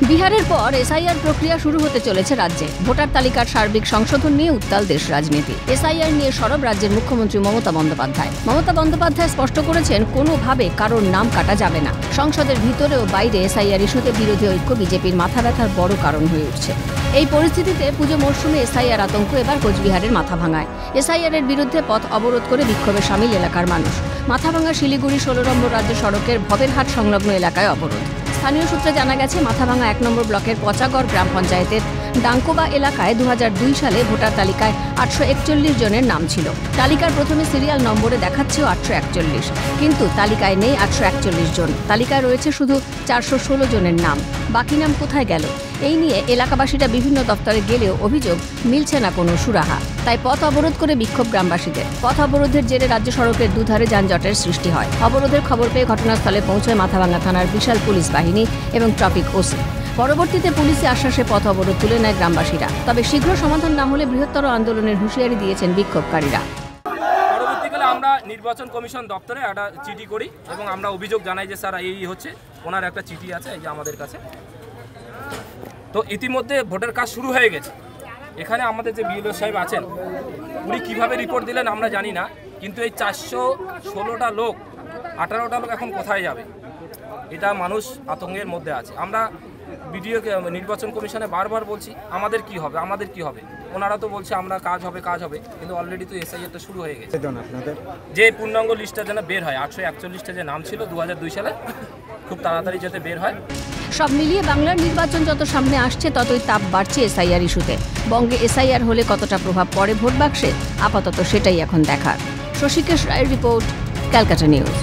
বিহারের পর এসআইআর প্রক্রিয়া শুরু হতে চলেছে রাজ্যে। ভোটার তালিকার সার্বিক সংশোধন নিয়ে উত্তাল দেশ রাজনীতি। এসআইআর নিয়ে সরব রাজ্যের মুখ্যমন্ত্রী মমতা বন্দ্যোপাধ্যায়। মমতা বন্দ্যোপাধ্যায় স্পষ্ট করেছেন, কোনোভাবে কারোর নাম কাটা যাবে না। সংসদের ভিতরে ও বাইরে এসআইআর ইস্যুতে বিরোধী ঐক্য বিজেপির মাথা ব্যথার বড় কারণ হয়ে উঠছে। এই পরিস্থিতিতে পুজো মরশুমে এসআইআর আতঙ্ক এবার কোচবিহারের মাথাভাঙায়। এসআইআর-এর বিরুদ্ধে পথ অবরোধ করে বিক্ষোভে সামিল এলাকার মানুষ। মাথাভাঙা শিলিগুড়ি 16 নম্বর রাজ্য সড়কের ভবেরহাট সংলগ্ন এলাকায় অবরোধ। স্থানীয় সূত্রে জানা গেছে, মাথাভাঙা 1 নম্বর ব্লকের পচাগড় গ্রাম পঞ্চায়েতের ডাঙ্কোবা এলাকায় 2002 সালে ভোটার তালিকায় 841 জনের নাম ছিল। তালিকার প্রথমে সিরিয়াল নম্বরে দেখাচ্ছেও 841, কিন্তু তালিকায় নেই 841 জন। তালিকায় রয়েছে শুধু 416 জনের নাম। বাকি নাম কোথায় গেল? এই নিয়ে এলাকাবাসীরা বিভিন্ন দপ্তরে গেলেও অভিযোগ মিলছে না কোনো সুরাহা। তাই পথ অবরোধ করে বিক্ষোভ গ্রামবাসীদের। পথ অবরোধের জেরে রাজ্য সড়কের দুধারে যানজটের সৃষ্টি হয়। অবরোধের খবর পেয়ে ঘটনাস্থলে পৌঁছয় মাথাভাঙা থানার বিশাল পুলিশ বাহিনী এবং ট্রাফিক ওসি। পরবর্তীতে পুলিশি আশ্বাসে পথ অবরোধ তুলে নেয় গ্রামবাসীরা। তবে শীঘ্র সমাধান না হলে বৃহত্তর আন্দোলনের হুঁশিয়ারি দিয়েছেন বিক্ষোভকারীরা। পরবর্তীকালে আমরা নির্বাচন কমিশন দপ্তরে একটা চিঠি করি এবং আমরা অভিযোগ জানাই যে স্যার এই হচ্ছে, ওনার একটা চিঠি আছে এই যে আমাদের কাছে। তো ইতিমধ্যে ভোটের কাজ শুরু হয়ে গেছে। এখানে আমাদের যে বিএলও সাহেব আছেন, উনি কীভাবে রিপোর্ট দিলেন আমরা জানি না, কিন্তু এই 416টা লোক 18টা লোক এখন কোথায় যাবে, এটা মানুষ আতঙ্কের মধ্যে আছে। আমরা বিডিওকে নির্বাচন কমিশনে বারবার বলছি আমাদের কি হবে, আমাদের কি হবে। ওনারা তো বলছে আমরা কাজ হবে, কিন্তু অলরেডি তো এসআইআরটা শুরু হয়ে গেছে। যে পূর্ণাঙ্গ লিস্টটা যেন বের হয়, 841টা যে নাম ছিল 2002 সালে, খুব তাড়াতাড়ি যাতে বের হয়। সব মিলিয়ে বাংলার নির্বাচন যত সামনে আসছে ততই তাপ বাড়ছে এসআইআর ইস্যুতে। বঙ্গে এসআইআর হলে কতটা প্রভাব পড়ে ভোট বাক্সে, আপাতত সেটাই এখন দেখার। শশীকেশ রায়ের রিপোর্ট, ক্যালকাটা নিউজ।